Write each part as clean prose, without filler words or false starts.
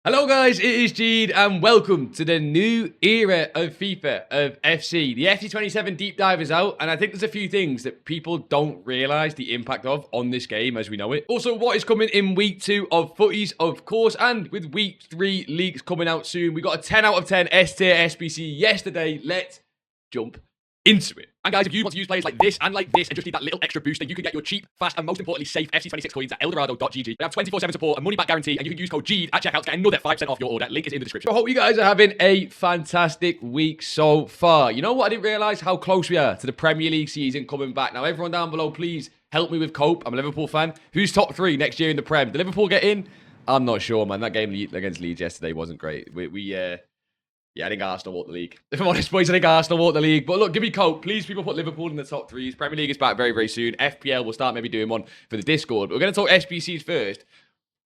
Hello guys, it is Jead and welcome to the new era of FIFA, of FC. The FC 27 deep dive is out and I think there's a few things that people don't realise the impact of on this game as we know it. Also, what is coming in week 2 of footies, of course, and with week 3 leagues coming out soon. We got a 10 out of 10 S tier SBC yesterday. Let's jump into it. And guys, if you want to use players like this and just need that little extra boost, then you can get your cheap, fast, and most importantly safe FC26 coins at eldorado.gg. They have 24/7 support and money back guarantee, and you can use code JEAD at checkout to get another 5% off your order. Link is in the description. So I hope you guys are having a fantastic week so far. You know what? I didn't realise how close we are to the Premier League season coming back. Now, everyone down below, please help me with cope. I'm a Liverpool fan. Who's top 3 next year in the Prem? Did Liverpool get in? I'm not sure, man. That game against Leeds yesterday wasn't great. Yeah, I think Arsenal won the league. If I'm honest, boys, I think Arsenal won the league. But look, give me cope. Please, people, put Liverpool in the top 3s. Premier League is back very, very soon. FPL will start maybe doing one for the Discord. But we're going to talk SBCs first.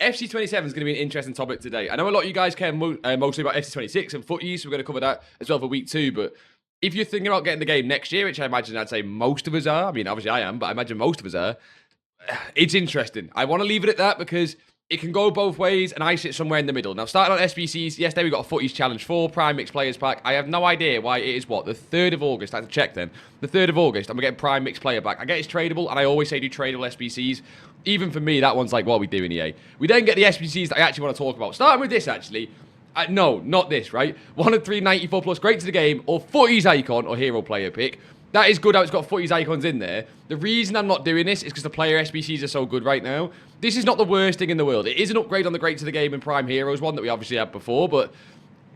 FC27 is going to be an interesting topic today. I know a lot of you guys care mostly about FC26 and footies, so we're going to cover that as well for week 2. But if you're thinking about getting the game next year, which I imagine I'd say most of us are. I mean, obviously I am, but I imagine most of us are. It's interesting. I want to leave it at that because it can go both ways, and I sit somewhere in the middle. Now, starting on SBCs, yesterday we got a Footies Challenge 4 Prime Mix Players Pack. I have no idea why it is, the 3rd of August. I have to check then. The 3rd of August, I'm getting Prime Mix Player Pack. I get it's tradable, and I always say do tradable SBCs. Even for me, that one's like, what are we doing, EA? We then get the SBCs that I actually want to talk about. Starting with this, actually. No, not this, right? 1 of 3 94 plus, great to the game, or Footies Icon, or Hero Player Pick. That is good how it's got Footies icons in there. The reason I'm not doing this is because the player SBCs are so good right now. This is not the worst thing in the world. It is an upgrade on the Great to the Game and Prime Heroes one that we obviously had before, but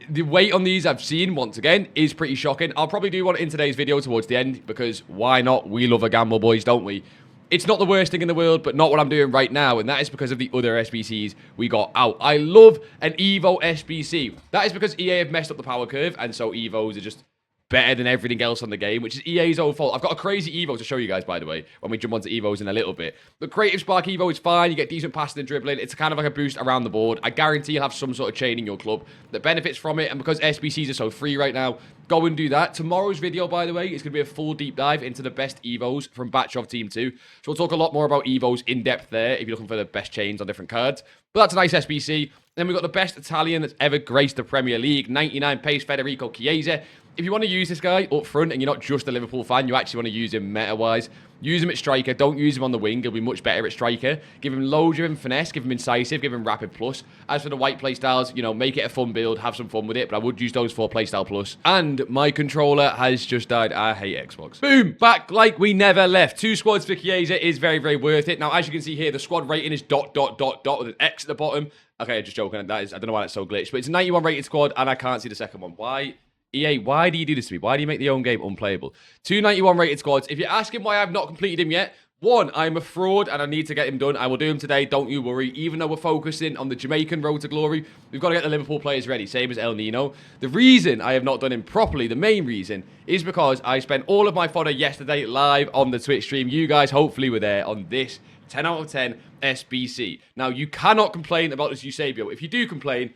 the weight on these I've seen, once again, is pretty shocking. I'll probably do one in today's video towards the end, because why not? We love a gamble, boys, don't we? It's not the worst thing in the world, but not what I'm doing right now, and that is because of the other SBCs we got out. I love an Evo SBC. That is because EA have messed up the power curve, and so Evos are just better than everything else on the game, which is EA's own fault. I've got a crazy Evo to show you guys, by the way, when we jump onto Evos in a little bit. The Creative Spark Evo is fine. You get decent passing and dribbling. It's kind of like a boost around the board. I guarantee you'll have some sort of chain in your club that benefits from it, and because SBCs are so free right now, go and do that. Tomorrow's video, by the way, is going to be a full deep dive into the best Evos from Batch of Team 2. So we'll talk a lot more about Evos in depth there if you're looking for the best chains on different cards. But that's a nice SBC. Then we've got the best Italian that's ever graced the Premier League, 99 pace Federico Chiesa. If you want to use this guy up front and you're not just a Liverpool fan, you actually want to use him meta-wise, use him at striker. Don't use him on the wing. He'll be much better at striker. Give him loads, give him finesse, give him incisive, give him rapid plus. As for the white playstyles, you know, make it a fun build, have some fun with it, but I would use those for playstyle plus. And my controller has just died. I hate Xbox. Boom! Back like we never left. 2 squads for Chiesa is very, very worth it. Now, as you can see here, the squad rating is ... with an X at the bottom. Okay, just joking. That is, I don't know why that's so glitched, but it's a 91 rated squad, and I can't see the second one. Why? EA, why do you do this to me? Why do you make the own game unplayable? 2 91 rated squads. If you're asking why I've not completed him yet, 1, I'm a fraud and I need to get him done. I will do him today, don't you worry. Even though we're focusing on the Jamaican road to glory, we've got to get the Liverpool players ready, same as El Nino. The reason I have not done him properly, the main reason, is because I spent all of my fodder yesterday live on the Twitch stream. You guys hopefully were there on this 10 out of 10 SBC. Now, you cannot complain about this Eusebio. If you do complain,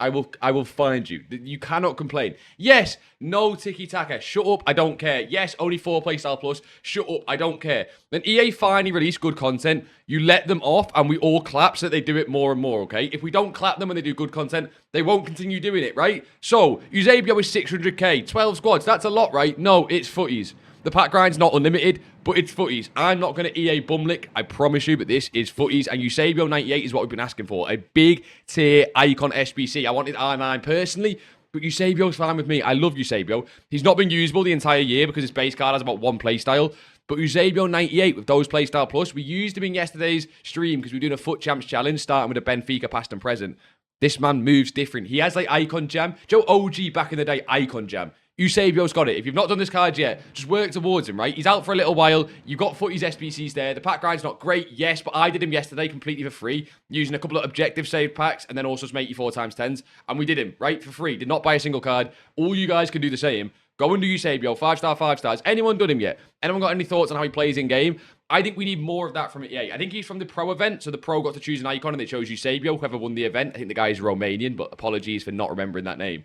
I will find you. You cannot complain. Yes, no tiki-taka. Shut up, I don't care. Yes, only 4 playstyle plus. Shut up, I don't care. Then EA finally released good content. You let them off, and we all clap so that they do it more and more, okay? If we don't clap them when they do good content, they won't continue doing it, right? So, Eusebio is 600k. 12 squads, that's a lot, right? No, it's footies. The pack grind's not unlimited, but it's footies. I'm not going to EA bumlick, I promise you, but this is footies. And Eusebio 98 is what we've been asking for. A big tier icon SBC. I wanted R9 personally, but Eusebio's fine with me. I love Eusebio. He's not been usable the entire year because his base card has about 1 playstyle. But Eusebio 98 with those playstyle plus, we used him in yesterday's stream because we were doing a Foot Champs challenge starting with a Benfica past and present. This man moves different. He has like icon jam. Joe OG back in the day, icon jam. Eusebio's got it. If you've not done this card yet, just work towards him, right? He's out for a little while. You've got Footies SBCs there. The pack grind's not great, yes, but I did him yesterday completely for free, using a couple of objective save packs and then also some 84x10s. And we did him, right, for free. Did not buy a single card. All you guys can do the same. Go and do Eusebio, 5-star, 5 stars. Anyone done him yet? Anyone got any thoughts on how he plays in game? I think we need more of that from EA. I think he's from the Pro event, so the Pro got to choose an icon and they chose Eusebio, whoever won the event. I think the guy is Romanian, but apologies for not remembering that name.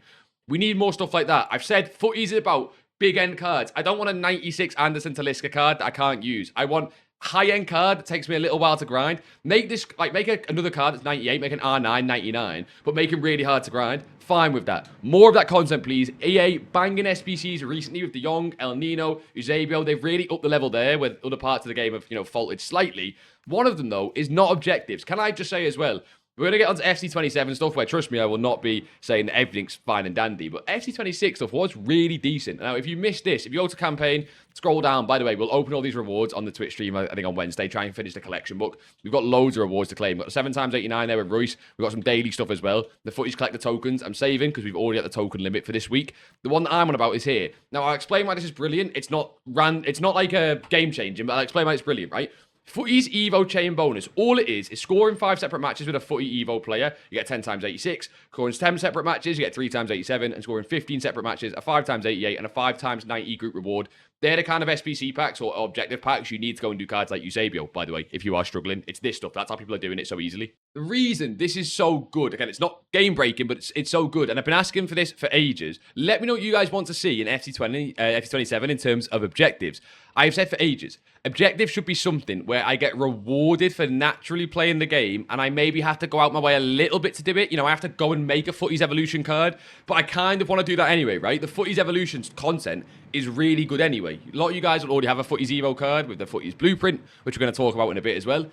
We need more stuff like that. I've said footies is about big end cards. I don't want a 96 Anderson Talisca card that I can't use. I want high-end card that takes me a little while to grind. Make this, like, make another card that's 98, make an R9, 99, but make it really hard to grind. Fine with that. More of that content, please. EA banging SBCs recently with De Jong, El Nino, Eusebio. They've really upped the level there, where other parts of the game have, faltered slightly. One of them, though, is not objectives. Can I just say as well, we're going to get onto FC27 stuff where, trust me, I will not be saying that everything's fine and dandy, but FC26 stuff was really decent. Now, if you missed this, if you go to campaign, scroll down. By the way, we'll open all these rewards on the Twitch stream, I think, on Wednesday. Try and finish the collection book. We've got loads of rewards to claim. We've got 7x89 there with Royce. We've got some daily stuff as well. The footage collector tokens, I'm saving because we've already got the token limit for this week. The one that I'm on about is here. Now, I'll explain why this is brilliant. It's not like a game-changing, but I'll explain why it's brilliant, right? Footy's Evo chain bonus. All it is scoring 5 separate matches with a Footy Evo player. You get 10x86. Scoring 10 separate matches, you get 3x87. And scoring 15 separate matches, a 5x88 and a 5x90 group reward. They're the kind of SBC packs or objective packs you need to go and do cards like Eusebio, by the way, if you are struggling. It's this stuff. That's how people are doing it so easily. The reason this is so good, again, it's not game-breaking, but it's so good, and I've been asking for this for ages. Let me know what you guys want to see in FC27 in terms of objectives. I've said for ages, objectives should be something where I get rewarded for naturally playing the game, and I maybe have to go out my way a little bit to do it. I have to go and make a Footy's Evolution card, but I kind of want to do that anyway, right? The Footy's Evolution content is really good anyway. A lot of you guys will already have a Footy's Evo card with the Footy's Blueprint, which we're going to talk about in a bit as well.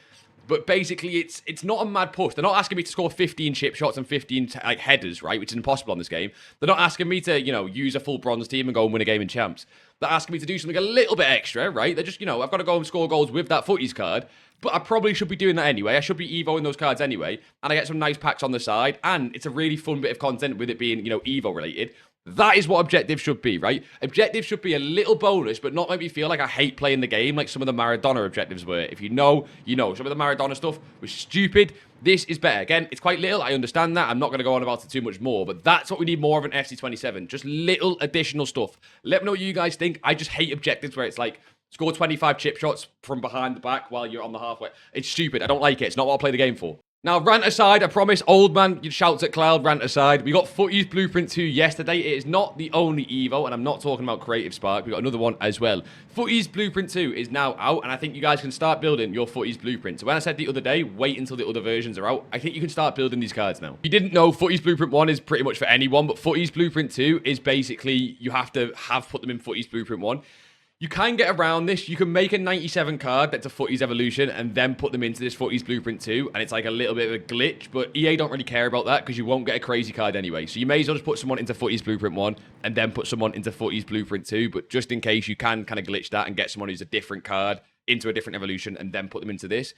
But basically, it's not a mad push. They're not asking me to score 15 chip shots and 15 headers, right? Which is impossible on this game. They're not asking me to, use a full bronze team and go and win a game in champs. They're asking me to do something a little bit extra, right? They're just, I've got to go and score goals with that Footy's card. But I probably should be doing that anyway. I should be Evoing those cards anyway. And I get some nice packs on the side. And it's a really fun bit of content with it being, Evo related. That is what objectives should be, right? Objectives should be a little bonus, but not make me feel like I hate playing the game like some of the Maradona objectives were. If you know, you know. Some of the Maradona stuff was stupid. This is better. Again, it's quite little. I understand that. I'm not going to go on about it too much more, but that's what we need more of an FC27. Just little additional stuff. Let me know what you guys think. I just hate objectives where it's like, score 25 chip shots from behind the back while you're on the halfway. It's stupid. I don't like it. It's not what I play the game for. Now, rant aside, I promise, old man shouts at cloud, rant aside. We got Footy's Blueprint 2 yesterday. It is not the only Evo, and I'm not talking about Creative Spark. We got another one as well. Footy's Blueprint 2 is now out, and I think you guys can start building your Footy's Blueprint. So when I said the other day, wait until the other versions are out, I think you can start building these cards now. If you didn't know, Footy's Blueprint 1 is pretty much for anyone, but Footy's Blueprint 2 is basically, you have to put them in Footy's Blueprint 1. You can get around this. You can make a 97 card that's a Footy's Evolution and then put them into this Footy's Blueprint 2, and it's like a little bit of a glitch, but EA don't really care about that because you won't get a crazy card anyway. So you may as well just put someone into Footy's Blueprint 1 and then put someone into Footy's Blueprint 2, but just in case you can kind of glitch that and get someone who's a different card into a different evolution and then put them into this.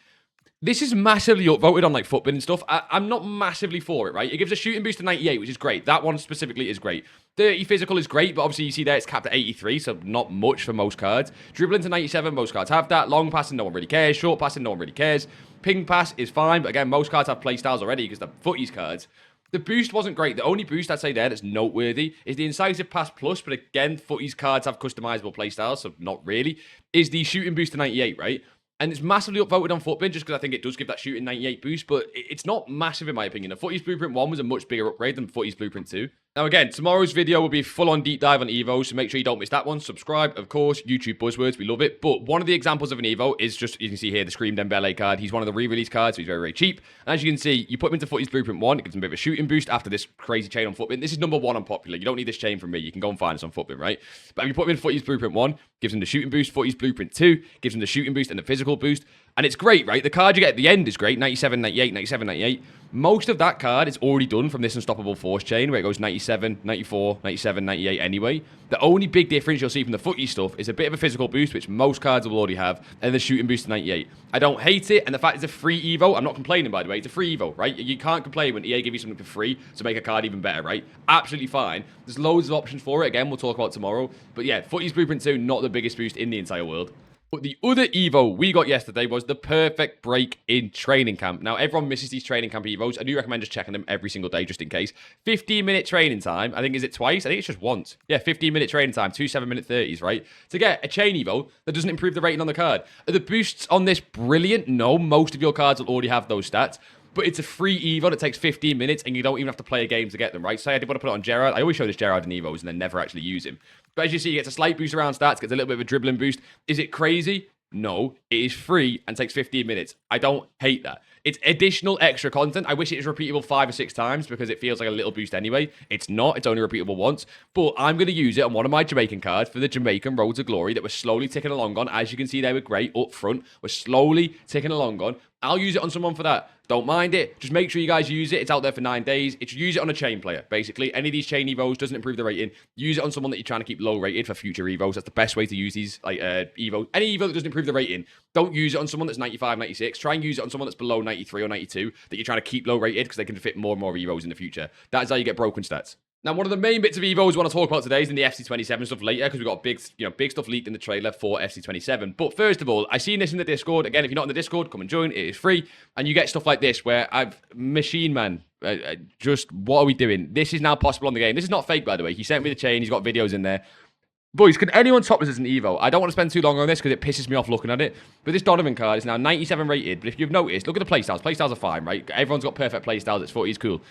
This is massively upvoted on like Footbin and stuff. I'm not massively for it, right? It gives a shooting boost to 98, which is great. That one specifically is great. 30 physical is great, but obviously you see there it's capped at 83, so not much for most cards. Dribbling to 97, most cards have that. Long passing, no one really cares. Short passing, no one really cares. Ping pass is fine, but again, most cards have playstyles already because they're Footy's cards. The boost wasn't great. The only boost I'd say there that's noteworthy is the Incisive Pass Plus, but again, Footy's cards have customizable playstyles, so not really, is the shooting boost to 98, right? And it's massively upvoted on Footbin just because I think it does give that shooting 98 boost, but it's not massive in my opinion. The Footy's Blueprint 1 was a much bigger upgrade than Footy's Blueprint 2. Now again, tomorrow's video will be full-on deep dive on Evo, so make sure you don't miss that one. Subscribe, of course, YouTube buzzwords, we love it. But one of the examples of an Evo is just, you can see here, the Scream Dembele card. He's one of the re-release cards, so he's very, very cheap. And as you can see, you put him into Footy's Blueprint 1, it gives him a bit of a shooting boost after this crazy chain on Footbin. This is number 1 on Popular. You don't need this chain from me. You can go and find this on Footbin, right? But if you put him in Footy's Blueprint 1, gives him the shooting boost. Footy's Blueprint 2 gives him the shooting boost and the physical boost. And it's great, right? The card you get at the end is great. 97, 98, 97, 98. Most of that card is already done from this Unstoppable Force chain where it goes 97, 94, 97, 98 anyway. The only big difference you'll see from the Footy stuff is a bit of a physical boost, which most cards will already have, and the shooting boost to 98. I don't hate it, and the fact it's a free Evo, I'm not complaining, by the way. It's a free Evo, right? You can't complain when EA give you something for free to make a card even better, right? Absolutely fine. There's loads of options for it. Again, we'll talk about tomorrow. But yeah, Footy's Blueprint 2, not the biggest boost in the entire world. But the other Evo we got yesterday was the perfect break in training camp. Now, everyone misses these training camp Evos. I do recommend just checking them every single day, just in case. 15-minute training time. I think, is it twice? I think it's just once. Yeah, 15-minute training time. 2 7-minute 30s, right? To get a chain Evo that doesn't improve the rating on the card. Are the boosts on this brilliant? No, most of your cards will already have those stats. But it's a free Evo that takes 15 minutes, and you don't even have to play a game to get them, right? So I did want to put it on Gerrard. I always show this Gerrard in Evos and then never actually use him. But as you see, he gets a slight boost around stats, gets a little bit of a dribbling boost. Is it crazy? No, it is free and takes 15 minutes. I don't hate that. It's additional extra content. I wish it was repeatable 5 or 6 times because it feels like a little boost anyway. It's not. It's only repeatable once. But I'm going to use it on one of my Jamaican cards for the Jamaican Road to Glory that we're slowly ticking along on. As you can see, they were great up front. We're slowly ticking along on. I'll use it on someone for that. Don't mind it. Just make sure you guys use it. It's out there for 9 days. It's use it on a chain player, basically. Any of these chain evos doesn't improve the rating. Use it on someone that you're trying to keep low rated for future evos. That's the best way to use these like evos. Any evo that doesn't improve the rating, don't use it on someone that's 95, 96. Try and use it on someone that's below 93 or 92 that you're trying to keep low rated because they can fit more and more evos in the future. That's how you get broken stats. Now, one of the main bits of evos we want to talk about today is in the FC27 stuff later because we've got big stuff leaked in the trailer for FC27. But first of all, I seen this in the Discord. Again, if you're not in the Discord, come and join. It is free. And you get stuff like this where Machine Man, just what are we doing? This is now possible on the game. This is not fake, by the way. He sent me the chain. He's got videos in there. Boys, can anyone top this as an evo? I don't want to spend too long on this because it pisses me off looking at it. But this Donovan card is now 97 rated. But if you've noticed, look at the playstyles. Playstyles are fine, right? Everyone's got perfect playstyles. It's 40. He's cool.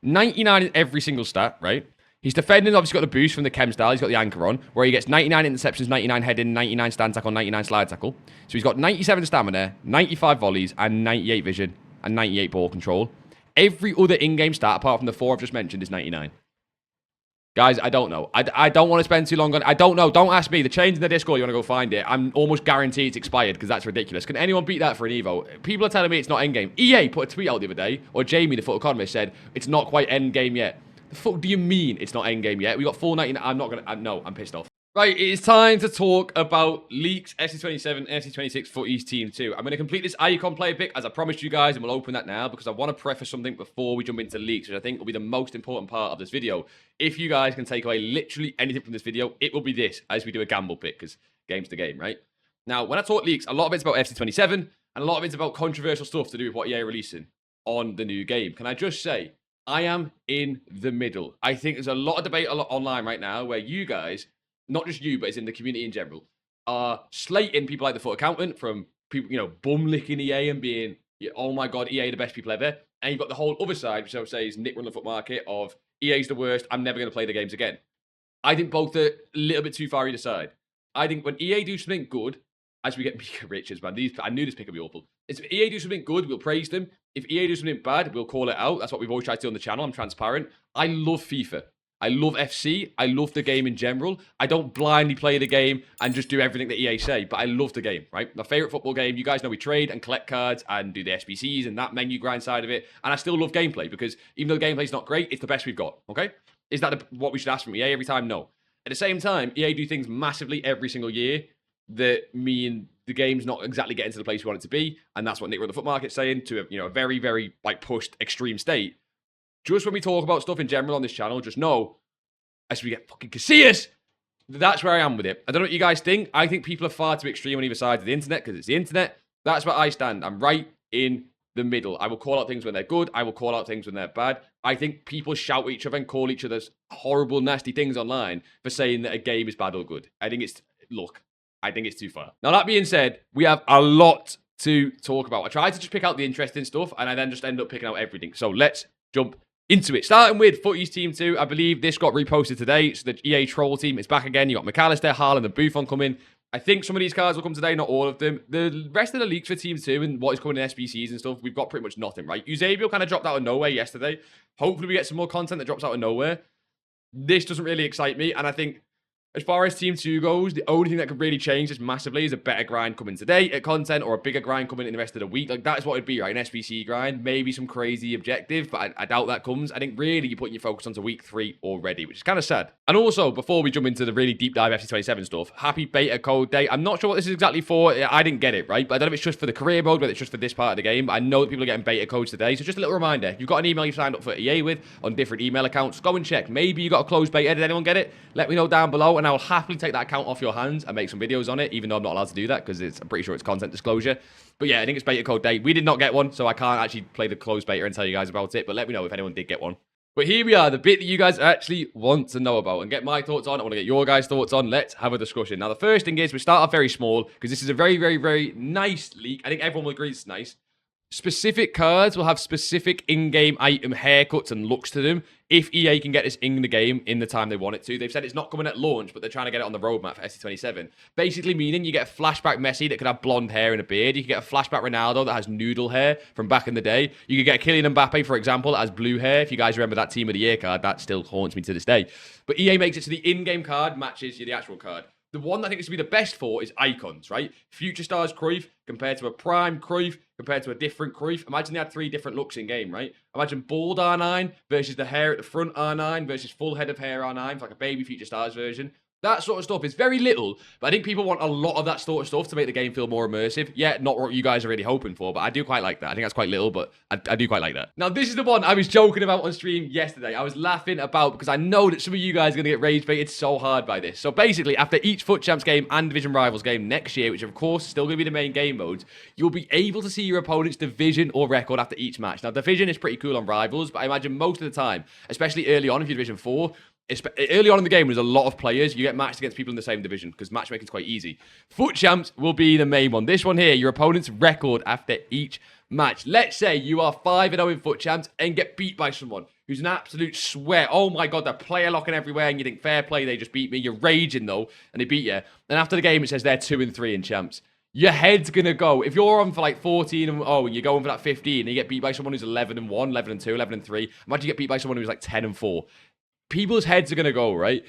99 in every single stat, right? He's defending, obviously got the boost from the chem style. He's got the anchor on, where he gets 99 interceptions, 99 heading, 99 stand tackle, 99 slide tackle. So he's got 97 stamina, 95 volleys, and 98 vision, and 98 ball control. Every other in-game stat, apart from the 4 I've just mentioned, is 99. Guys, I don't know. I don't want to spend too long on it. I don't know. Don't ask me. The chain's in the Discord. You want to go find it. I'm almost guaranteed it's expired because that's ridiculous. Can anyone beat that for an Evo? People are telling me it's not endgame. EA put a tweet out the other day, or Jamie, the foot economist, said it's not quite endgame yet. The fuck do you mean it's not endgame yet? We got full 99. I'm not going to... No, I'm pissed off. Right, it is time to talk about leaks, FC27, FC26 Footies Team 2. I'm going to complete this icon player pick as I promised you guys, and we'll open that now because I want to preface something before we jump into leaks, which I think will be the most important part of this video. If you guys can take away literally anything from this video, it will be this, as we do a gamble pick, because game's the game, right? Now, when I talk leaks, a lot of it's about FC27, and a lot of it's about controversial stuff to do with what EA are releasing on the new game. Can I just say, I am in the middle. I think there's a lot of debate online right now where you guys... not just you, but it's in the community in general, are slating people like the Foot Accountant from people, you know, bum-licking EA and being, oh my God, EA the best people ever. And you've got the whole other side, which I would say is Nick run the foot market of EA's the worst, I'm never going to play the games again. I think both are a little bit too far either side. I think when EA do something good, as we get Mika Richards, man, I knew this pick would be awful. If EA do something good, we'll praise them. If EA do something bad, we'll call it out. That's what we've always tried to do on the channel. I'm transparent. I love FIFA. I love FC. I love the game in general. I don't blindly play the game and just do everything that EA say, but I love the game, right? My favorite football game, you guys know we trade and collect cards and do the SBCs and that menu grind side of it. And I still love gameplay because even though the gameplay's not great, it's the best we've got, okay? Is that what we should ask from EA every time? No. At the same time, EA do things massively every single year that mean the game's not exactly getting to the place we want it to be. And that's what Nick Run the Foot Market's saying to a very, very like pushed extreme state. Just when we talk about stuff in general on this channel, just know, as we get fucking Casillas, that's where I am with it. I don't know what you guys think. I think people are far too extreme on either side of the internet because it's the internet. That's where I stand. I'm right in the middle. I will call out things when they're good. I will call out things when they're bad. I think people shout at each other and call each other's horrible, nasty things online for saying that a game is bad or good. I think it's too far. Now, that being said, we have a lot to talk about. I tried to just pick out the interesting stuff and I then just end up picking out everything. So let's jump into it. Starting with Footies Team 2, I believe this got reposted today. So the EA Troll team is back again. You got McAllister, Haaland, and Buffon coming. I think some of these cards will come today, not all of them. The rest of the leaks for Team 2 and what is coming in SBCs and stuff, we've got pretty much nothing, right? Eusebio kind of dropped out of nowhere yesterday. Hopefully we get some more content that drops out of nowhere. This doesn't really excite me, and I think as far as Team 2 goes, the only thing that could really change this massively is a better grind coming today at content or a bigger grind coming in the rest of the week. Like, that's what it'd be, right? An SBC grind, maybe some crazy objective, but I doubt that comes. I think really you're putting your focus onto week 3 already, which is kind of sad. And also, before we jump into the really deep dive FC27 stuff, happy beta code day. I'm not sure what this is exactly for. I didn't get it, right? But I don't know if it's just for the career mode, whether it's just for this part of the game. But I know that people are getting beta codes today. So just a little reminder, if you've got an email you've signed up for EA with on different email accounts, go and check. Maybe you got a closed beta. Did anyone get it? Let me know down below, and I will happily take that account off your hands and make some videos on it, even though I'm not allowed to do that because I'm pretty sure it's content disclosure. But yeah, I think it's beta code day. We did not get one, so I can't actually play the closed beta and tell you guys about it, but let me know if anyone did get one. But here we are, the bit that you guys actually want to know about and get my thoughts on. I want to get your guys' thoughts on. Let's have a discussion. Now, the first thing is we start off very small because this is a very, very, very nice leak. I think everyone will agree it's nice. Specific cards will have specific in-game item haircuts and looks to them if EA can get this in the game in the time they want it to. They've said it's not coming at launch, but they're trying to get it on the roadmap for SC27. Basically meaning you get a flashback Messi that could have blonde hair and a beard. You can get a flashback Ronaldo that has noodle hair from back in the day. You could get a Kylian Mbappe, for example, that has blue hair. If you guys remember that Team of the Year card, that still haunts me to this day. But EA makes it so the in-game card matches the actual card. The one that I think is going to be the best for is icons, right? Future Stars Cruyff compared to a Prime Cruyff compared to a different Cruyff. Imagine they had 3 different looks in game, right? Imagine bald R9 versus the hair at the front R9 versus full head of hair R9 for like a baby Future Stars version. That sort of stuff is very little, but I think people want a lot of that sort of stuff to make the game feel more immersive. Yeah, not what you guys are really hoping for, but I do quite like that. I think that's quite little, but I do quite like that. Now, this is the one I was joking about on stream yesterday. I was laughing about because I know that some of you guys are going to get rage baited so hard by this. So basically, after each FUT Champs game and Division Rivals game next year, which of course is still going to be the main game modes, you'll be able to see your opponent's division or record after each match. Now, division is pretty cool on Rivals, but I imagine most of the time, especially early on if you're Division 4, early on in the game, there's a lot of players. You get matched against people in the same division because matchmaking is quite easy. FUT Champs will be the main one. This one here, your opponent's record after each match. Let's say you are 5-0 in FUT Champs and get beat by someone who's an absolute sweat. Oh my God, they're player locking everywhere and you think, fair play, they just beat me. You're raging though, and they beat you. And after the game, it says they're 2-3 in Champs. Your head's going to go. If you're on for like 14-0 and you're going for that 15 and you get beat by someone who's 11-1, 11-2, 11-3, imagine you get beat by someone who's like 10-4. People's heads are going to go, right?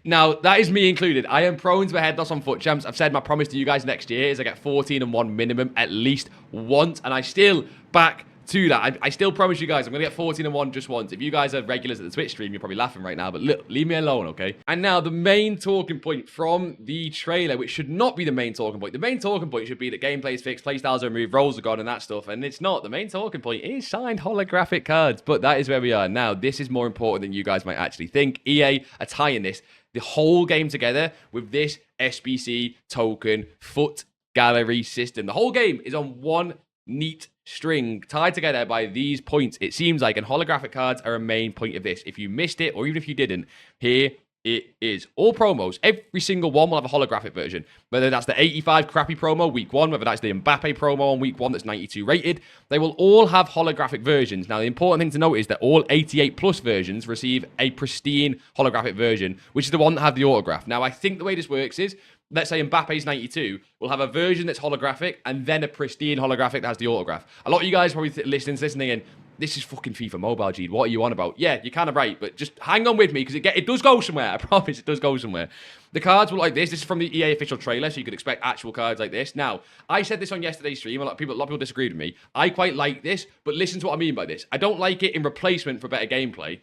Now, that is me included. I am prone to a head loss on FUT Champs. I've said my promise to you guys next year is I get 14-1 minimum at least once, and I still back to that. I still promise you guys I'm going to get 14-1 just once. If you guys are regulars at the Twitch stream, you're probably laughing right now, but look, leave me alone, okay? And now the main talking point from the trailer, which should not be the main talking point. The main talking point should be that gameplay is fixed, playstyles are removed, roles are gone, and that stuff, and it's not. The main talking point is signed holographic cards, but that is where we are. Now, this is more important than you guys might actually think. EA are tying the whole game together with this SBC token FUT gallery system. The whole game is on one neat string tied together by these points, it seems like, and holographic cards are a main point of this. If you missed it, or even if you didn't, here it is. All promos, every single one will have a holographic version, whether that's the 85 crappy promo week 1, whether that's the Mbappe promo on week 1 that's 92 rated, they will all have holographic versions. Now, the important thing to note is that all 88 plus versions receive a pristine holographic version, which is the one that have the autograph. Now, I think the way this works is, let's say Mbappe's 92, we'll have a version that's holographic and then a pristine holographic that has the autograph. A lot of you guys probably listening to this and thinking, this is fucking FIFA Mobile, Jead. What are you on about? Yeah, you're kind of right, but just hang on with me because it does go somewhere. I promise it does go somewhere. The cards were like this. This is from the EA official trailer, so you could expect actual cards like this. Now, I said this on yesterday's stream. A lot of people disagreed with me. I quite like this, but listen to what I mean by this. I don't like it in replacement for better gameplay.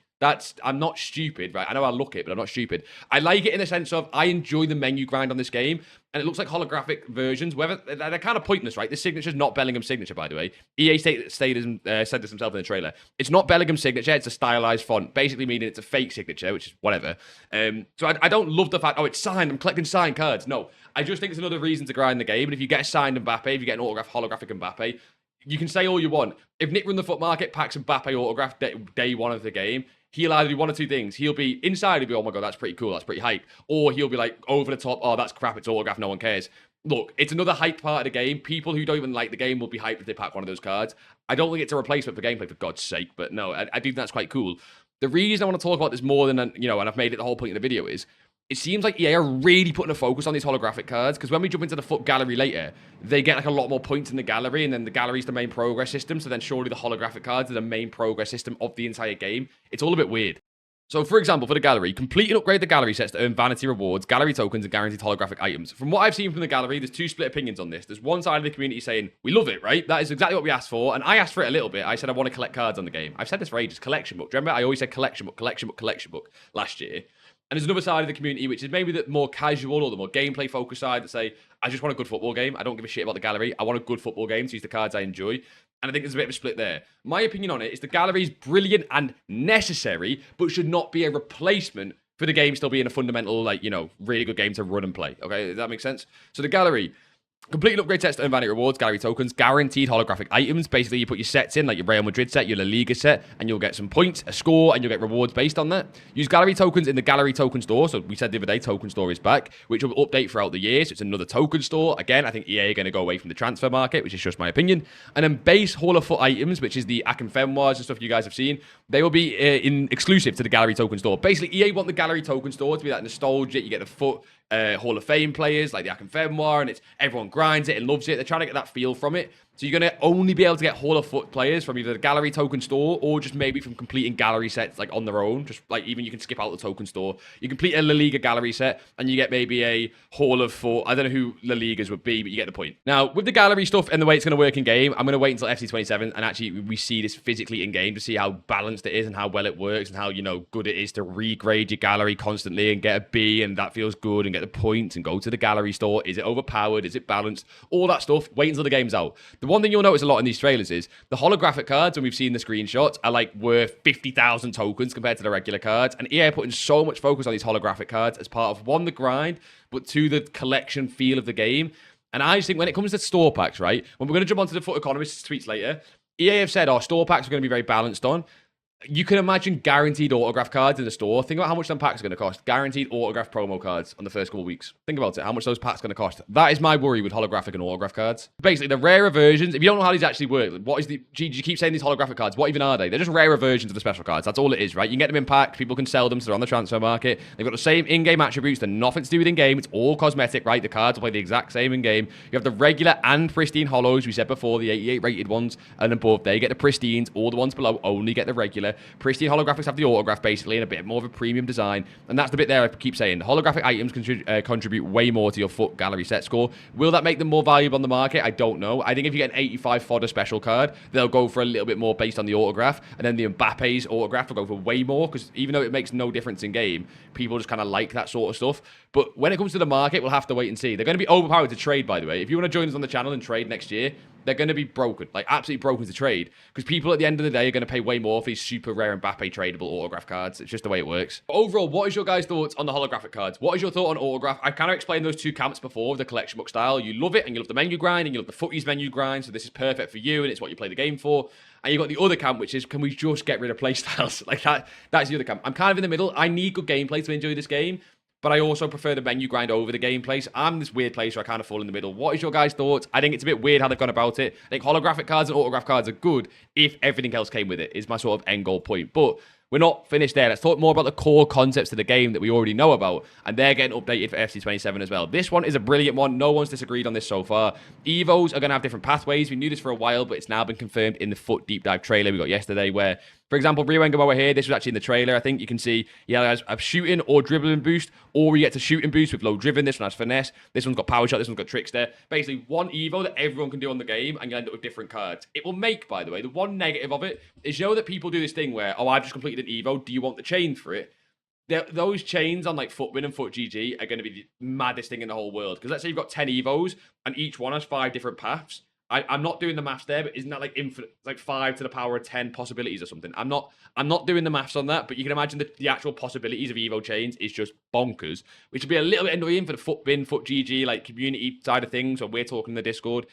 I'm not stupid, right? I know I look it, but I'm not stupid. I like it in the sense of I enjoy the menu grind on this game, and it looks like holographic versions. Whether they're kind of pointless, right? This signature's not Bellingham's signature, by the way. EA said this himself in the trailer. It's not Bellingham's signature. It's a stylized font, basically meaning it's a fake signature, which is whatever. So I don't love the fact, oh, it's signed. I'm collecting signed cards. No, I just think it's another reason to grind the game. And if you get a signed Mbappe, if you get an holographic Mbappe, you can say all you want. If Nick run the FUT market packs Mbappe autograph day 1 of the game, he'll either do one or two things. He'll be inside, he'll be, oh my God, that's pretty cool, that's pretty hype. Or he'll be like over the top, oh, that's crap, it's autograph, no one cares. Look, it's another hype part of the game. People who don't even like the game will be hyped if they pack one of those cards. I don't think it's a replacement for gameplay, for God's sake, but no, I do think that's quite cool. The reason I want to talk about this more than, and I've made it the whole point of the video is, it seems like EA are really putting a focus on these holographic cards, because when we jump into the FUT gallery later, they get like a lot more points in the gallery, and then the gallery's the main progress system, so then surely the holographic cards are the main progress system of the entire game. It's all a bit weird. So, for example, for the gallery, complete and upgrade the gallery sets to earn vanity rewards, gallery tokens, and guaranteed holographic items. From what I've seen from the gallery, there's two split opinions on this. There's one side of the community saying, we love it, right? That is exactly what we asked for, and I asked for it a little bit. I said I want to collect cards on the game. I've said this for ages, collection book. Do you remember? I always said collection book, collection book, collection book last year. And there's another side of the community, which is maybe the more casual or the more gameplay-focused side that say, I just want a good football game. I don't give a shit about the gallery. I want a good football game to use the cards I enjoy. And I think there's a bit of a split there. My opinion on it is the gallery is brilliant and necessary, but should not be a replacement for the game still being a fundamental, really good game to run and play. Okay, does that make sense? So the gallery, Completely upgrade sets to earn vanity rewards, gallery tokens, guaranteed holographic items. Basically, you put your sets in, like your Real Madrid set, your La Liga set, and you'll get some points, a score, and you'll get rewards based on that. Use gallery tokens in the gallery token store. So we said the other day, token store is back, which will update throughout the year. So it's another token store. Again, I think EA are going to go away from the transfer market, which is just my opinion. And then base Hall of Foot items, which is the Akinfenwars and stuff you guys have seen, they will be exclusive to the gallery token store. Basically, EA want the gallery token store to be that nostalgia. You get the foot Hall of Fame players like the Akinfenwar, and it's everyone grinds it and loves it. They're trying to get that feel from it. So you're going to only be able to get Hall of Foot players from either the gallery token store or just maybe from completing gallery sets like on their own. Just like even you can skip out the token store. You complete a La Liga gallery set and you get maybe a Hall of Foot. I don't know who La Ligas would be, but you get the point. Now, with the gallery stuff and the way it's going to work in game, I'm going to wait until FC27 and actually we see this physically in game to see how balanced it is and how well it works and how, you know, good it is to regrade your gallery constantly and get a B and that feels good and get the points and go to the gallery store. Is it overpowered? Is it balanced? All that stuff. Wait until the game's out. The one thing you'll notice a lot in these trailers is the holographic cards, and we've seen the screenshots, are like worth 50,000 tokens compared to the regular cards. And EA are putting so much focus on these holographic cards as part of, one, the grind, but two, the collection feel of the game. And I just think when it comes to store packs, right, when we're going to jump onto the Foot Economist's tweets later, EA have said, store packs are going to be very balanced on. You can imagine guaranteed autograph cards in the store. Think about how much them packs are going to cost. Guaranteed autograph promo cards on the first couple of weeks. Think about it, how much those packs are going to cost. That is my worry with holographic and autograph cards. Basically, the rarer versions, if you don't know how these actually work, what is the... You keep saying these holographic cards, what even are they? They're just rarer versions of the special cards. That's all it is, right? You can get them in packs, people can sell them, so they're on the transfer market. They've got the same in-game attributes, they're nothing to do with in-game, it's all cosmetic, right? The cards will play the exact same in-game. You have the regular and pristine holos, we said before, the 88 rated ones and above. They get the pristines, all the ones below only get the regular. Pristine holographics have the autograph basically and a bit more of a premium design, and that's the bit there I keep saying. The holographic items contribute way more to your Foot gallery set score. Will that make them more valuable on the market? I don't know. I think if you get an 85 fodder special card, they'll go for a little bit more based on the autograph, and then the Mbappe's autograph will go for way more, because even though it makes no difference in game, people just kind of like that sort of stuff. But when it comes to the market, we'll have to wait and see. They're going to be overpowered to trade, by the way. If you want to join us on the channel and trade next year, they're going to be broken, like absolutely broken to trade, because people at the end of the day are going to pay way more for these super rare Mbappe tradable autograph cards. It's just the way it works. But overall, what is your guys' thoughts on the holographic cards? What is your thought on autograph? I kind of explained those two camps before, the collection book style. You love it, and you love the menu grind, and you love the footies menu grind, so this is perfect for you, and it's what you play the game for. And you've got the other camp, which is, can we just get rid of playstyles? Like that's the other camp. I'm kind of in the middle. I need good gameplay to enjoy this game, but I also prefer the menu grind over the gameplay. So I'm this weird place where I kind of fall in the middle. What is your guys' thoughts? I think it's a bit weird how they've gone about it. I think holographic cards and autograph cards are good if everything else came with it, is my sort of end goal point. But we're not finished there. Let's talk more about the core concepts of the game that we already know about, and they're getting updated for FC27 as well. This one is a brilliant one. No one's disagreed on this so far. Evos are going to have different pathways. We knew this for a while, but it's now been confirmed in the Foot deep dive trailer we got yesterday, where, for example, Rio Engamoa here, this was actually in the trailer. I think you can see he has a shooting or dribbling boost, or he gets a shooting boost with low driven. This one has finesse. This one's got power shot. This one's got trickster. Basically, one Evo that everyone can do on the game, and you end up with different cards. It will make, by the way, the one negative of it is, you know, that people do this thing where, I've just completed an Evo. Do you want the chain for it? Those chains on like FUTWIN and FUTGG are going to be the maddest thing in the whole world. Because let's say you've got 10 Evos, and each one has 5 different paths. I'm not doing the maths there, but isn't that like infinite, like 5 to the power of 10 possibilities or something? I'm not doing the maths on that, but you can imagine the actual possibilities of Evo chains is just bonkers, which would be a little bit annoying for the FUTBIN, FUTGG, like community side of things, when we're talking in the Discord.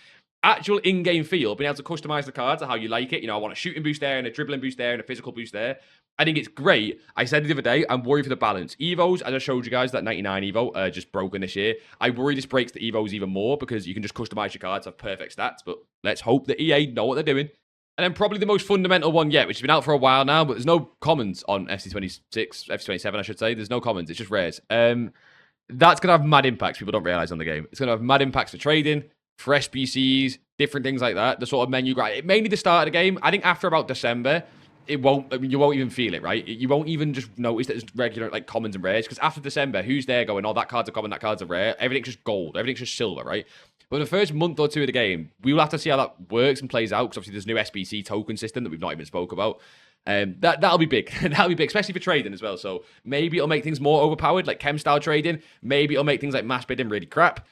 Actual in-game feel, being able to customize the cards to how you like it. You know, I want a shooting boost there and a dribbling boost there and a physical boost there. I think it's great. I said the other day, I'm worried for the balance. Evos, as I showed you guys, that 99 Evo, just broken this year. I worry this breaks the Evos even more, because you can just customize your cards, have perfect stats. But let's hope that EA know what they're doing. And then probably the most fundamental one yet, which has been out for a while now, but there's no commons on FC26, FC27, I should say. There's no commons, it's just rares. That's going to have mad impacts people don't realize on the game. It's going to have mad impacts for trading, for SBCs, different things like that. The sort of menu grind. Mainly the start of the game. I think after about December, you won't even feel it, right? You won't even just notice that there's regular like commons and rares, because after December, who's there going, that card's a common, that card's a rare? Everything's just gold. Everything's just silver, right? But in the first month or two of the game, we will have to see how that works and plays out, because obviously there's a new SBC token system that we've not even spoke about. That'll be big. That'll be big, especially for trading as well. So maybe it'll make things more overpowered, like chem style trading. Maybe it'll make things like mass bidding really crap.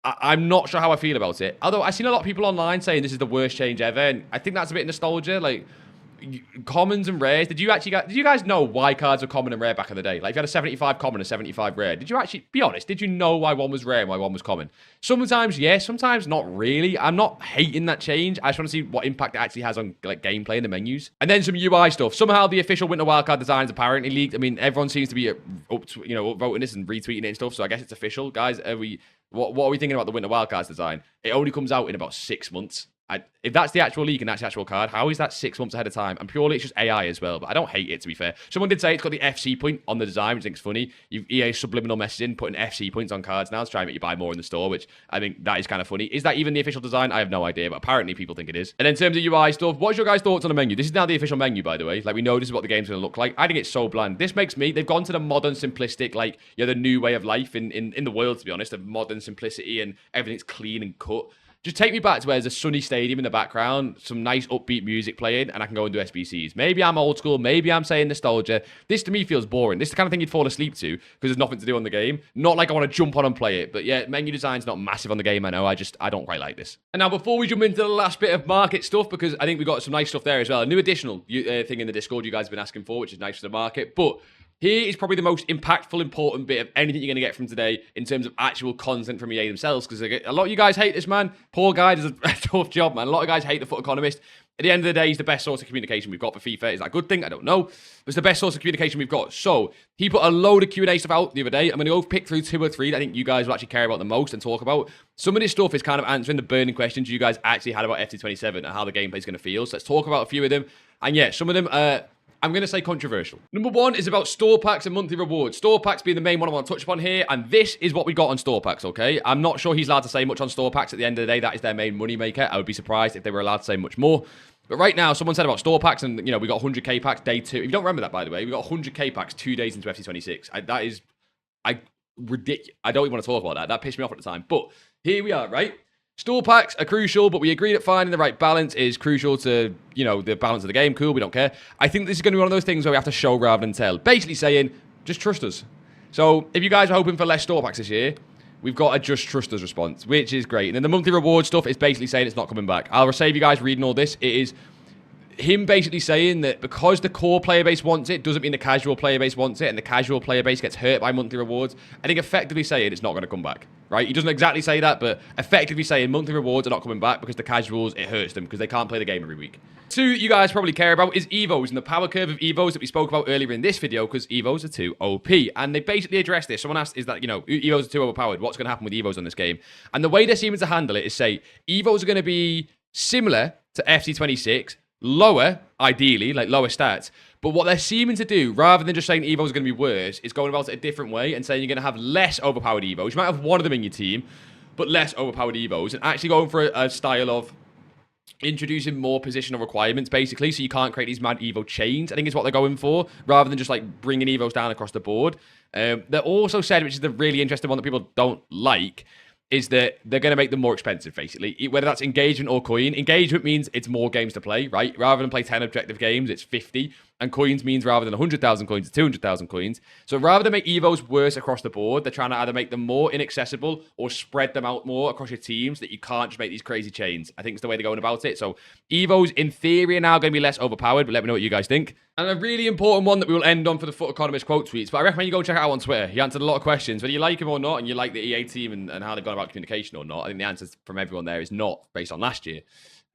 I'm not sure how I feel about it. Although I've seen a lot of people online saying this is the worst change ever, and I think that's a bit nostalgia. Like, commons and rares. Did you guys know why cards were common and rare back in the day? Like if you had a 75 common, a 75 rare, did you actually, be honest, did you know why one was rare and why one was common? Sometimes yes, sometimes not really. I'm not hating that change. I just want to see what impact it actually has on like gameplay and the menus. And then some UI stuff. Somehow the official Winter Wildcard design is apparently leaked. I mean, everyone seems to be upvoting this and retweeting it and stuff. So I guess it's official, guys. What are we thinking about the Winter Wildcards design? It only comes out in about 6 months. If that's the actual leak and that's the actual card, how is that 6 months ahead of time? And purely it's just AI as well, but I don't hate it, to be fair. Someone did say it's got the FC point on the design, which I think is funny. You've EA subliminal messaging, putting FC points on cards now to try and make you buy more in the store, which I think that is kind of funny. Is that even the official design? I have no idea, but apparently people think it is. And in terms of UI stuff, what's your guys' thoughts on the menu? This is now the official menu, by the way. Like, we know this is what the game's going to look like. I think it's so bland. This makes me, they've gone to the modern, simplistic, like, the new way of life in the world, to be honest, of modern simplicity and everything's clean and cut. Just take me back to where there's a sunny stadium in the background, some nice upbeat music playing, and I can go and do SBCs. Maybe I'm old school, maybe I'm saying nostalgia. This to me feels boring. This is the kind of thing you'd fall asleep to because there's nothing to do on the game. Not like I want to jump on and play it, but yeah, menu design's not massive on the game, I know. I don't quite like this. And now before we jump into the last bit of market stuff, because I think we've got some nice stuff there as well, a new additional thing in the Discord you guys have been asking for, which is nice for the market, but here is probably the most impactful, important bit of anything you're going to get from today in terms of actual content from EA themselves, because a lot of you guys hate this man. Poor guy does a tough job, man. A lot of guys hate the Foot Economist. At the end of the day, he's the best source of communication we've got for FIFA. Is that a good thing? I don't know. But it's the best source of communication we've got. So he put a load of Q&A stuff out the other day. I'm going to go pick through 2 or 3 that I think you guys will actually care about the most and talk about. Some of this stuff is kind of answering the burning questions you guys actually had about FC27 and how the gameplay is going to feel. So let's talk about a few of them. And yeah, some of them I'm going to say controversial. Number 1 is about store packs and monthly rewards. Store packs being the main one I want to touch upon here, and this is what we got on store packs, okay? I'm not sure he's allowed to say much on store packs. At the end of the day, that is their main money maker. I would be surprised if they were allowed to say much more. But right now, someone said about store packs, and, we got 100k packs day 2. If you don't remember that, by the way, we got 100k packs 2 days into FC26. That is ridiculous. I don't even want to talk about that. That pissed me off at the time. But here we are, right? Store packs are crucial, but we agreed that finding the right balance is crucial to, the balance of the game. Cool, we don't care. I think this is going to be one of those things where we have to show rather than tell. Basically saying, just trust us. So if you guys are hoping for less store packs this year, we've got a just trust us response, which is great. And then the monthly reward stuff is basically saying it's not coming back. I'll save you guys reading all this. It is him basically saying that because the core player base wants it, doesn't mean the casual player base wants it, and the casual player base gets hurt by monthly rewards. I think effectively saying it's not going to come back, right? He doesn't exactly say that, but effectively saying monthly rewards are not coming back because the casuals, it hurts them because they can't play the game every week. 2 you guys probably care about is Evos and the power curve of Evos that we spoke about earlier in this video, because Evos are too OP. And they basically addressed this. Someone asked, is that, Evos are too overpowered. What's going to happen with Evos on this game? And the way they're seeming to handle it is say, Evos are going to be similar to FC26, lower, ideally, like lower stats. But what they're seeming to do, rather than just saying Evos are going to be worse, is going about it a different way and saying you're going to have less overpowered Evos. You might have one of them in your team, but less overpowered Evos. And actually going for a style of introducing more positional requirements, basically, so you can't create these mad Evo chains, I think is what they're going for, rather than just like bringing Evos down across the board. They also said, which is the really interesting one that people don't like, is that they're going to make them more expensive, basically. Whether that's engagement or coin. Engagement means it's more games to play, right? Rather than play 10 objective games, it's 50. And coins means rather than 100,000 coins, it's 200,000 coins. So rather than make Evos worse across the board, they're trying to either make them more inaccessible or spread them out more across your teams so that you can't just make these crazy chains. I think it's the way they're going about it. So Evos, in theory, are now going to be less overpowered, but let me know what you guys think. And a really important one that we will end on for the Foot Economist quote tweets, but I recommend you go check it out on Twitter. He answered a lot of questions, whether you like him or not, and you like the EA team and how they've gone about communication or not. I think the answers from everyone there is not based on last year.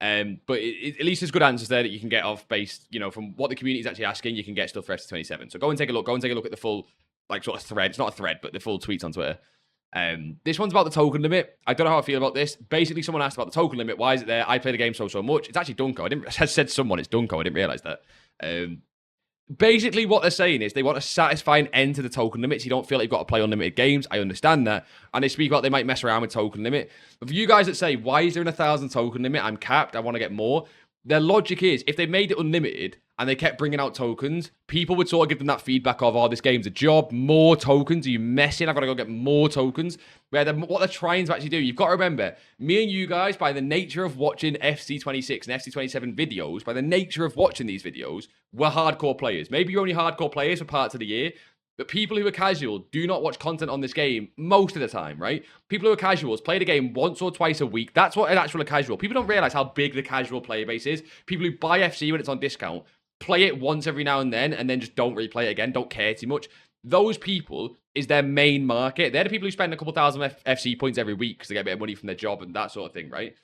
But at least there's good answers there that you can get off based, from what the community is actually asking. You can get stuff for FC27. So go and take a look. Go and take a look at the full, like, sort of thread. It's not a thread, but the full tweets on Twitter. This one's about the token limit. I don't know how I feel about this. Basically, someone asked about the token limit. Why is it there? I play the game so much. It's actually Dunko. I said someone. It's Dunko. I didn't realize that. Basically, what they're saying is they want to satisfy an end to the token limits. You don't feel like you've got to play unlimited games. I understand that. And they speak about they might mess around with token limit. But for you guys that say, why is there an 1,000 token limit? I'm capped. I want to get more. Their logic is, if they made it unlimited and they kept bringing out tokens, people would sort of give them that feedback of, oh, this game's a job, more tokens, are you messing? I've got to go get more tokens. Where what they're trying to actually do, you've got to remember, me and you guys, by the nature of watching FC26 and FC27 videos, by the nature of watching these videos, we're hardcore players. Maybe you're only hardcore players for parts of the year, but people who are casual do not watch content on this game most of the time, right? People who are casuals play the game once or twice a week. That's what an actual casual. People don't realize how big the casual player base is. People who buy FC when it's on discount play it once every now and then just don't replay it again, don't care too much. Those people is their main market. They're the people who spend a couple thousand FC points every week because they get a bit of money from their job and that sort of thing, right?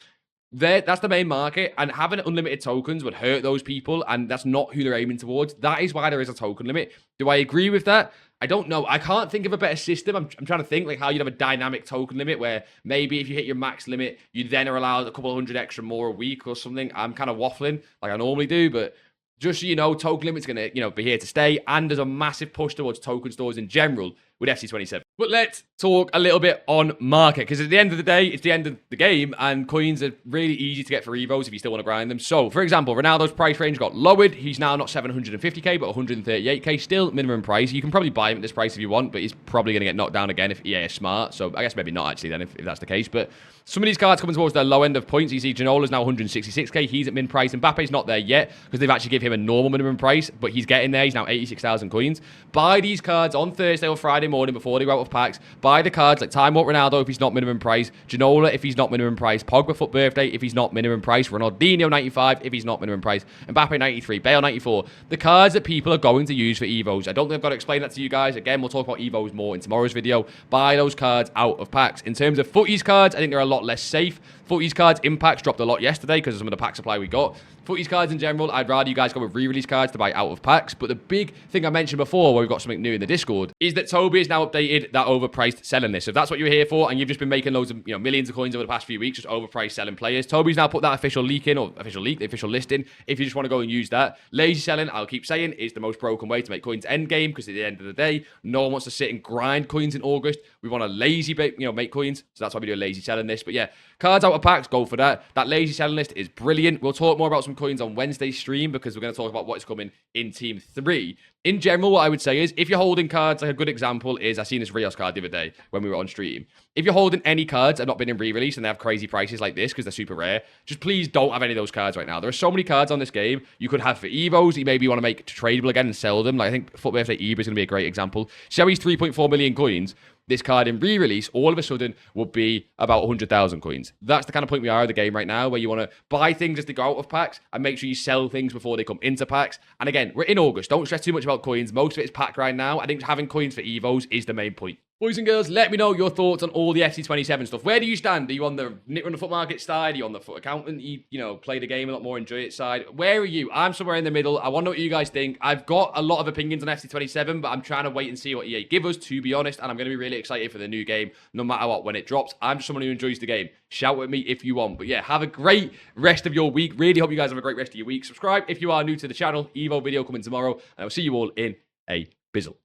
That's the main market, and having unlimited tokens would hurt those people, and that's not who they're aiming towards. That is why there is a token limit. Do I agree with that? I don't know. I can't think of a better system. I'm trying to think like how you'd have a dynamic token limit where maybe if you hit your max limit, you then are allowed a couple of hundred extra more a week or something. I'm kind of waffling like I normally do, but just so you know, token limit's going to, be here to stay, and there's a massive push towards token stores in general with FC27. But let's talk a little bit on market, because at the end of the day, it's the end of the game, and coins are really easy to get for Evos if you still want to grind them. So, for example, Ronaldo's price range got lowered. He's now not 750k, but 138k, still minimum price. You can probably buy him at this price if you want, but he's probably going to get knocked down again if EA is smart. So, I guess maybe not actually then if that's the case. But some of these cards coming towards their low end of points. You see Janola's now 166k. He's at min price. Mbappe's not there yet because they've actually given him a normal minimum price, but he's getting there. He's now 86,000 coins. Buy these cards on Thursday or Friday morning before they go out of packs. Buy the cards like Time Warp Ronaldo if he's not minimum price, Janola if he's not minimum price, Pogba Foot Birthday if he's not minimum price, Ronaldinho 95 if he's not minimum price, Mbappe 93, Bale 94. The cards that people are going to use for Evos. I don't think I've got to explain that to you guys. Again, we'll talk about Evos more in tomorrow's video. Buy those cards out of packs. In terms of footies cards, I think they're a lot less safe. Footies cards, impacts dropped a lot yesterday because of some of the pack supply we got. Footies cards in general, I'd rather you guys go with re-release cards to buy out of packs. But the big thing I mentioned before, where we've got something new in the Discord, is that Toby has now updated that overpriced selling list. So if that's what you're here for, and you've just been making loads of, millions of coins over the past few weeks, just overpriced selling players, Toby's now put that official leak in, or official leak, the official listing. If you just want to go and use that, lazy selling, I'll keep saying, is the most broken way to make coins end game, because at the end of the day, no one wants to sit and grind coins in August. We want to lazy, make coins. So that's why we do a lazy selling list. But yeah, cards out of packs, go for that. That lazy selling list is brilliant. We'll talk more about some coins on Wednesday's stream because we're going to talk about what is coming in Team 3. In general, what I would say is, if you're holding cards, like a good example is, I seen this Rios card the other day when we were on stream. If you're holding any cards that have not been in re-release and they have crazy prices like this because they're super rare, just please don't have any of those cards right now. There are so many cards on this game you could have for Evos that you maybe want to make tradable again and sell them. Like I think Foot Birthday Ibra is going to be a great example. So he's 3.4 million coins. This card in re-release, all of a sudden, would be about 100,000 coins. That's the kind of point we are in the game right now, where you want to buy things as they go out of packs and make sure you sell things before they come into packs. And again, we're in August. Don't stress too much about coins. Most of it is pack right now. I think having coins for Evos is the main point. Boys and girls, let me know your thoughts on all the FC27 stuff. Where do you stand? Are you on the Nick Run the Foot Market side? Are you on the Foot Accountant? You play the game a lot more, enjoy it side? Where are you? I'm somewhere in the middle. I want to know what you guys think. I've got a lot of opinions on FC27, but I'm trying to wait and see what EA give us, to be honest. And I'm going to be really excited for the new game, no matter what, when it drops. I'm just someone who enjoys the game. Shout at me if you want. But yeah, have a great rest of your week. Really hope you guys have a great rest of your week. Subscribe if you are new to the channel. Evo video coming tomorrow. And I'll see you all in a bizzle.